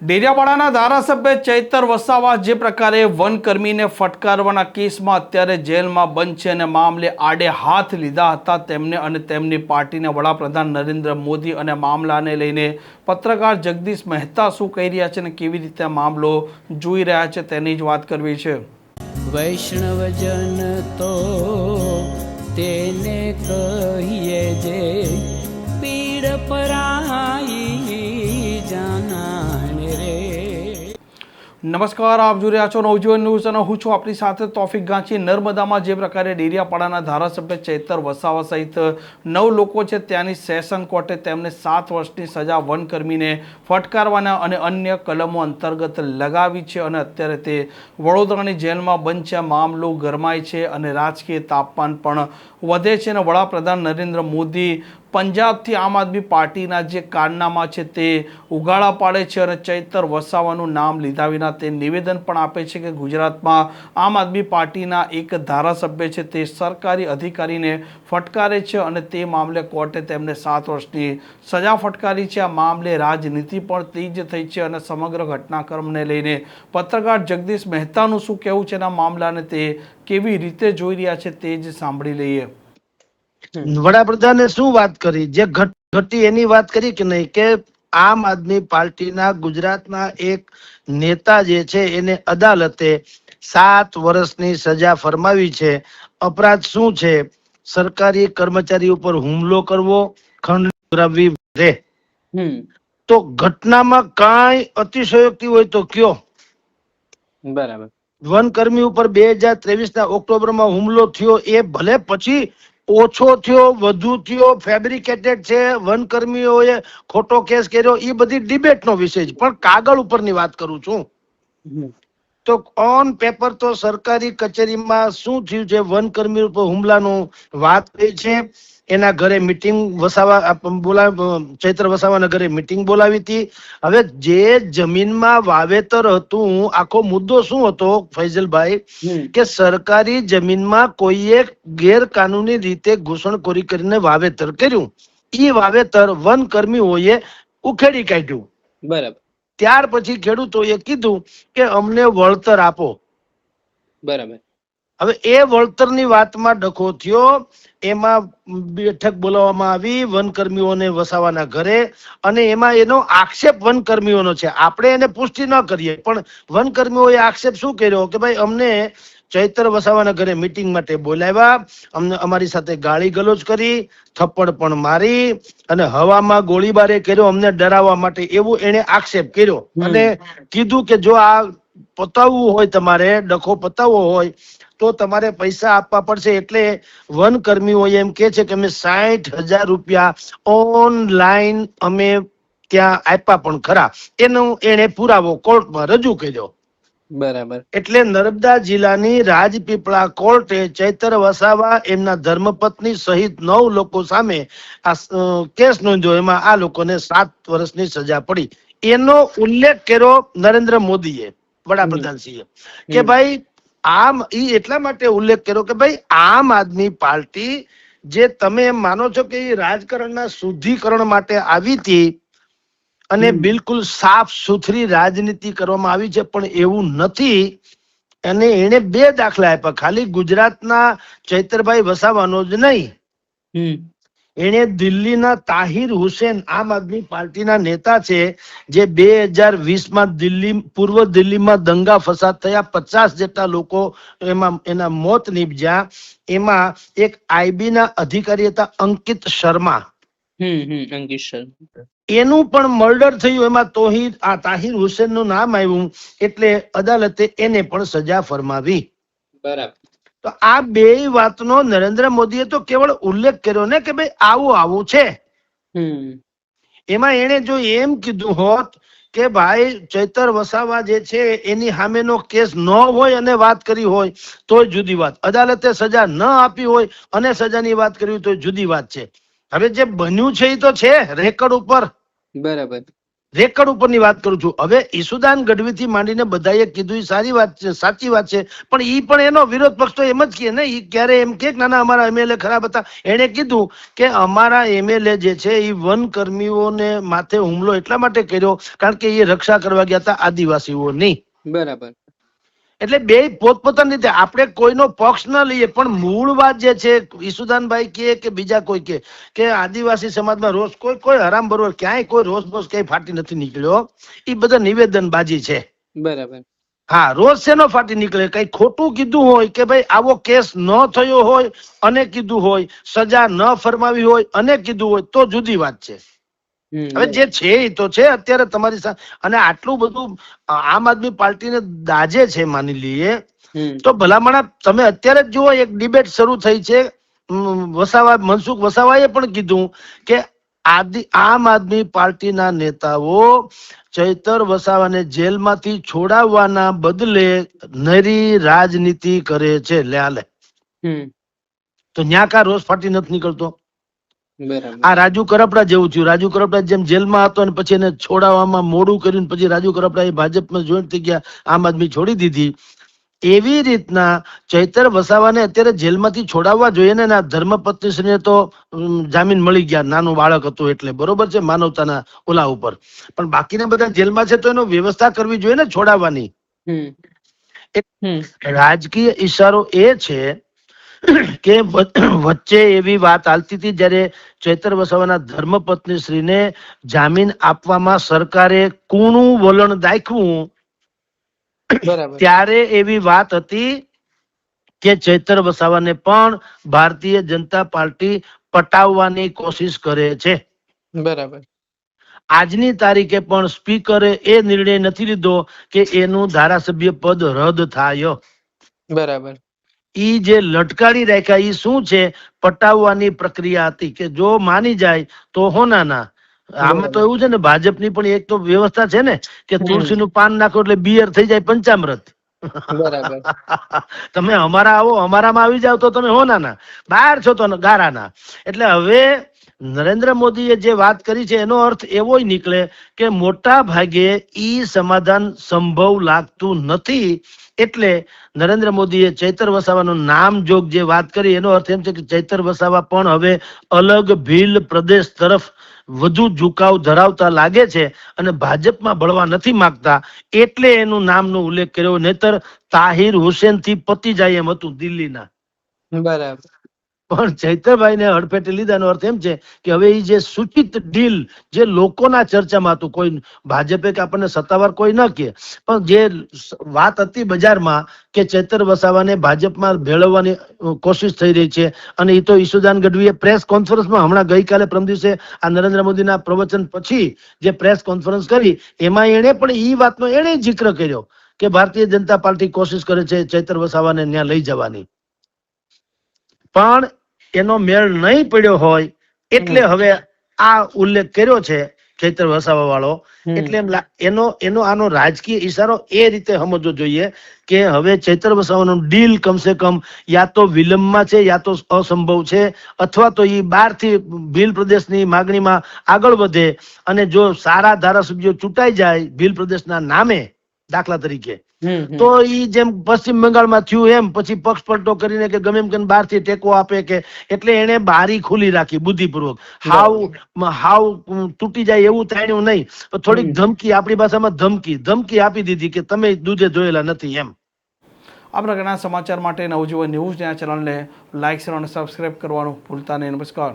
ડેડિયાપાડાના ધારાસભ્ય ચૈતર વસાવા જે પ્રકારે વનકર્મીને ફટકારવાના કેસમાં અત્યારે જેલમાં બંધ છે અને મામલે આડે હાથ લીધા હતા તેમને અને તેમની પાર્ટીના વડાપ્રધાન નરેન્દ્ર મોદી અને મામલાને લઈને પત્રકાર જગદીશ મહેતા શું કહી રહ્યા છે અને કેવી રીતે મામલો જોઈ રહ્યા છે તેની જ વાત કરવી છે. વૈષ્ણવજન તો તેને કહીએ જે પીડ પરાઈ જાનાને રે. નમસ્કાર, આપ જોઈ રહ્યા છો નવજીવન ન્યૂઝ અને હું છું આપણી સાથે તોફિક ગાંચી. નર્મદામાં જે પ્રકારે ડેડિયાપાડાના ધારાસભ્ય ચૈતર વસાવા સહિત 9 લોકો છે ત્યાંની સેશન કોર્ટે તેમને 7 વર્ષની સજા વનકર્મીને ફટકારવાના અને અન્ય કલમો અંતર્ગત લગાવી છે અને અત્યારે તે વડોદરાની જેલમાં બંધ છે. મામલો ગરમાય છે અને રાજકીય તાપમાન પણ વધે છે અને વડાપ્રધાન નરેન્દ્ર મોદી પંજાબથી આમ આદમી પાર્ટીના જે કારનામા છે તે ઉગાડા પાડે છે અને ચૈતર વસાવાનું નામ લીધા વિના તે નિવેદન પણ આપે છે કે ગુજરાતમાં આમ આદમી પાર્ટીના એક ધારાસભ્ય છે તે સરકારી અધિકારીને ફટકારે છે અને તે મામલે કોર્ટે તેમને 7 વર્ષની સજા ફટકારી છે. આ મામલે રાજનીતિ પણ તેજ થઈ છે અને સમગ્ર ઘટનાક્રમને લઈને પત્રકાર જગદીશ મહેતાનું શું કહેવું છે એના મામલાને તે કેવી રીતે જોઈ રહ્યા છે તે જ સાંભળી લઈએ. વડાપ્રધાને શું વાત કરી, જે ઘટી એની વાત કરી કે નહીં, કે આમ આદમી પાર્ટીના ગુજરાતના એક નેતા જે છે એને અદાલતે 7 વર્ષની સજા ફરમાવી છે. અપરાધ શું છે? સરકારી કર્મચારી ઉપર હુમલો કરવો, ખંડ કરાવવી રે. તો ઘટનામાં કાંઈ અતિશયોક્તિ હોય તો કયો. બરાબર. વનકર્મી ઉપર 2023ના ઓક્ટોબરમાં હુમલો થયો, એ ભલે પછી ઓછો થયો, વધુ થયો, ફેબ્રિકેટેડ છે, વનકર્મીઓએ ખોટો કેસ કર્યો, એ બધી ડિબેટનો વિષય છે, પણ કાગળ ઉપરની વાત કરું છું. તો ઓન પેપર તો સરકારી કચેરીમાં શું થયું છે, વનકર્મી ઉપર હુમલાનું વાત થઈ છે. એના ઘરે મીટિંગ ચૈતર વસાવાના ઘરે મીટિંગ બોલાવી હતી. હવે જે જમીનમાં વાવેતર હતું, આખો મુદ્દો શું હતો ફૈઝલભાઈ, કે સરકારી જમીનમાં કોઈએ ગેરકાનૂની રીતે ઘૂસણખોરી કરીને વાવેતર કર્યું. એ વાવેતર વનકર્મીઓએ ઉખેડી કાઢ્યું. બરાબર. ત્યાર પછી ખેડૂતોએ કીધું કે અમને વળતર આપો. બરાબર. હવે એ વળતરની વાતમાં ડખો થયો. એમાં બેઠક બોલાવવામાં આવી વનકર્મીઓને વસાવાના ઘરે, અને એમાં એનો આક્ષેપ વનકર્મીઓનો છે. આપણે એને પુષ્ટિ ન કરીએ, પણ વનકર્મીઓએ આક્ષેપ શું કર્યો કે ભાઈ અમને ચૈતર વસાવાના ઘરે મીટિંગ માટે બોલાવ્યા, અમને અમારી સાથે ગાળી ગલોચ કરી, થપ્પડ પણ મારી અને હવામાં ગોળીબારે કર્યો અમને ડરાવવા માટે, એવું એને આક્ષેપ કર્યો. અને કીધું કે જો આ પતાવવું હોય, તમારે ડખો પતાવવો હોય તો તમારે પૈસા આપવા પડશે. એટલે વનકર્મીઓ એમ કે છે કે અમે 60,000 રૂપિયા ઓનલાઈન અમે ત્યાં આપ્યા પણ ખરા. એનો એને પુરાવો કોર્ટમાં રજૂ કર્યો. બરાબર. એટલે નર્મદા જિલ્લાની રાજપીપળા કોર્ટે ચૈતર વસાવા, એમના ધર્મપત્ની સહિત 9 લોકો સામે આ કેસ નોંધ્યો. એમાં આ લોકોને 7 વર્ષની સજા પડી. એનો ઉલ્લેખ કર્યો નરેન્દ્ર મોદીએ, વડાપ્રધાનશ્રીએ, કે ભાઈ આમ ઈ એટલા માટે ઉલ્લેખ કર્યો કે ભાઈ આમ આદમી પાર્ટી, જે તમે એમ માનો છો કે એ રાજકારણના શુદ્ધિકરણ માટે આવી હતી અને બિલકુલ સાફ સુથરી રાજનીતિ કરવામાં આવી છે, પણ એવું નથી. અને એને 2 દાખલા આપ્યા, ખાલી ગુજરાતના ચૈતરભાઈ વસાવાનો જ નહીં, એને દિલ્હીના તાહિર હુસેન, આમ આદમી પાર્ટીના નેતા છે, જે 2020માં પૂર્વ દિલ્હીમાં દંગા ફસાદ થયા, 50 જેટલા લોકો એમાં એના મોત નીપજ્યા. એમાં એક IB ના અધિકારી હતા અંકિત શર્મા, અંકિત શર્મા, એનું પણ મર્ડર થયું. એમાં તાહિર હુસેન નું નામ આવ્યું, એટલે અદાલતે એને પણ સજા ફરમાવી. બરાબર. તો આ 2 વાતનો નરેન્દ્ર મોદીએ તો કેવળ ઉલ્લેખ કર્યો ને કે ભાઈ આવું છે. એમાં એને જો એમ કીધું હોત કે ભાઈ ચૈતર વસાવા જે છે એની સામેનો કેસ ન હોય અને વાત કરી હોય તો જુદી વાત, અદાલતે સજા ન આપી હોય અને સજાની વાત કરી તો જુદી વાત છે. હવે જે બન્યું છે એ તો છે રેકર્ડ ઉપર. બરાબર. રેકર્ડ ઉપરની વાત કરું છું. હવે ઈસુદાન ગઢવી થી માંડીને બધાએ કીધું એ સારી વાત છે, સાચી વાત છે, પણ ઈ પણ એનો વિરોધ પક્ષ તો એમ જ કહે ને, ઈ ક્યારે એમ કે ના ના અમારા એમએલએ ખરાબ હતા. એને કીધું કે અમારા એમએલએ જે છે એ વનકર્મીઓને માથે હુમલો એટલા માટે કર્યો કારણ કે એ રક્ષા કરવા ગયા હતા આદિવાસીઓની. બરાબર. એટલે બે પોતપોતાની રીતે આપણે કોઈનો પક્ષ ન લઈએ, પણ મૂળ વાત જે છે ઈસુદાનભાઈ કે બીજા કોઈ કે આદિવાસી સમાજમાં રોષ કોઈ હરામ બરોબર ક્યાંય કોઈ રોષ બોષ ક્યાંય ફાટી નથી નીકળ્યો. એ બધા નિવેદનબાજી છે. બરાબર. હા, રોજ શેનો ફાટી નીકળે? કઈ ખોટું કીધું હોય કે ભાઈ આવો કેસ ન થયો હોય અને કીધું હોય, સજા ન ફરમાવી હોય અને કીધું હોય તો જુદી વાત છે. હવે જે છે એ તો છે. અત્યારે તમારી સાથે અને આટલું બધું આમ આદમી પાર્ટીને દાજે છે માની લઈએ તો ભલામણા તમે અત્યારે જ જુઓ એક ડિબેટ શરૂ થઈ છે. વસાવા મનસુખ વસાવાએ પણ કીધું કે આમ આદમી પાર્ટીના નેતાઓ ચૈતર વસાવાને જેલમાંથી છોડાવવાના બદલે નરી રાજનીતિ કરે છે. લે તો ન્યા કા રોષ ફાટી નથી નીકળતો. આ રાજુ કરપડા જેવું થયું. રાજુ કરપડા જેમ જેલમાં હતો અને પછી એને છોડાવવામાં મોડું કર્યું, પછી રાજુ કરપડા એ ભાજપમાં જોઈન્ટ થઈ ગયા, આમ આદમી છોડી દીધી. એવી રીતના ચૈતર વસાવાને અત્યારે જેલમાંથી છોડાવવા જોઈએ ને. ધર્મપત્નીશ્રીને તો જામીન મળી ગયા, નાનું બાળક હતું એટલે, બરોબર છે, માનવતાના ઓલા ઉપર. પણ બાકીના બધા જેલમાં છે તો એનો વ્યવસ્થા કરવી જોઈએ ને છોડાવવાની. રાજકીય ઈશારો એ છે કે વચ્ચે એવી વાત હાલતી હતી જયારે ચૈતર વસાવાના ધર્મપત્ની શ્રીને જામીન આપવામાં સરકારે કૂણું વલણ દાખવું, ત્યારે એવી વાત હતી કે ચૈતર વસાવાને પણ ભારતીય જનતા પાર્ટી પટાવવાની કોશિશ કરે છે. બરાબર. આજની તારીખે પણ સ્પીકરે એ નિર્ણય નથી લીધો કે એનું ધારાસભ્ય પદ રદ થાય. બરાબર. ઈ જે લટકાડી રાખ્યા ઈ શું છે? પટાવવાની પ્રક્રિયા હતી કે જો માની જાય તો હોનાના. આમાં તો એવું છે ને, ભાજપની પણ એક તો વ્યવસ્થા છે ને કે તુલસીનું પાન નાખો એટલે બિયર થઈ જાય પંચામૃત. તમે અમારા આવો, અમારામાં આવી જાવ તો તમે હોનાના, બહાર છો તો ગારાના. એટલે હવે નરેન્દ્ર મોદીએ જે વાત કરી છે એનો અર્થ એવો નીકળે કે મોટા ભાગે ઈ સમાધાન સંભવ લાગતું નથી. એટલે નરેન્દ્ર મોદીએ ચૈતર વસાવાનું નામ જોગ જે વાત કરી એનો અર્થ એમ છે કે ચૈતર વસાવા પણ હવે અલગ ભીલ પ્રદેશ તરફ વધુ ઝુકાવ ધરાવતા લાગે છે અને ભાજપમાં ભળવા નથી માંગતા, એટલે એનું નામનો ઉલ્લેખ કર્યો. નહીતર તાહિર હુસેન થી પતી જાય એમ હતું દિલ્હીના. બરાબર. પણ ચૈતરભાઈ ને હડફેટે લીધાનો અર્થ એમ છે કે હવે એ જે સૂચિત ડીલ જે લોકોના ચર્ચામાં હતું, કોઈ ભાજપે કે આપણને સત્તાવાર કોઈ ન કહે, પણ જે વાત હતી બજારમાં કે ચૈતર વસાવાને ભાજપમાં ભેળવવાની કોશિશ થઈ રહી છે. અને એ તો ઈસુદાન ગઢવીએ પ્રેસ કોન્ફરન્સમાં હમણાં ગઈકાલે પરમ દિવસે આ નરેન્દ્ર મોદીના પ્રવચન પછી જે પ્રેસ કોન્ફરન્સ કરી એમાં એણે પણ એ વાતનો એણે જિક્ર કર્યો કે ભારતીય જનતા પાર્ટી કોશિશ કરે છે ચૈતર વસાવાને ત્યાં લઈ જવાની. પણ એનો મેળ નહીં પડ્યો હોય એટલે હવે આ ઉલ્લેખ કર્યો છે ચૈતર વસાવા વાળો. એટલે એનો આનો રાજકીય ઈશારો એ રીતે સમજવો જોઈએ કે હવે ચૈતર વસાવાનું ડીલ કમસે કમ યા તો વિલંબમાં છે યા તો અસંભવ છે, અથવા તો એ બહારથી ભીલ પ્રદેશની માગણીમાં આગળ વધે અને જો સારા ધારાસભ્યો ચૂંટાઈ જાય ભીલ પ્રદેશના નામે દાખલા તરીકે, તો ઈ જેમ પશ્ચિમ બંગાળમાં થયું એમ પછી પક્ષ પલટો કરીને કે ગમે એમ કરીને બહારથી ટેકો આપે કે, એટલે એને બારી ખુલ્લી રાખી બુદ્ધિપૂર્વક. હાવ તૂટી જાય એવું તાણ્યું નહીં, થોડીક ધમકી, આપણી ભાષામાં ધમકી આપી દીધી કે તમે દૂધે ધોયેલા નથી એમ. આ પ્રકારના સમાચાર માટે નવજીવન ન્યૂઝ ચેનલને લાઇક, શેર અને સબસ્ક્રાઇબ કરવાનું ભૂલતા નહીં. નમસ્કાર.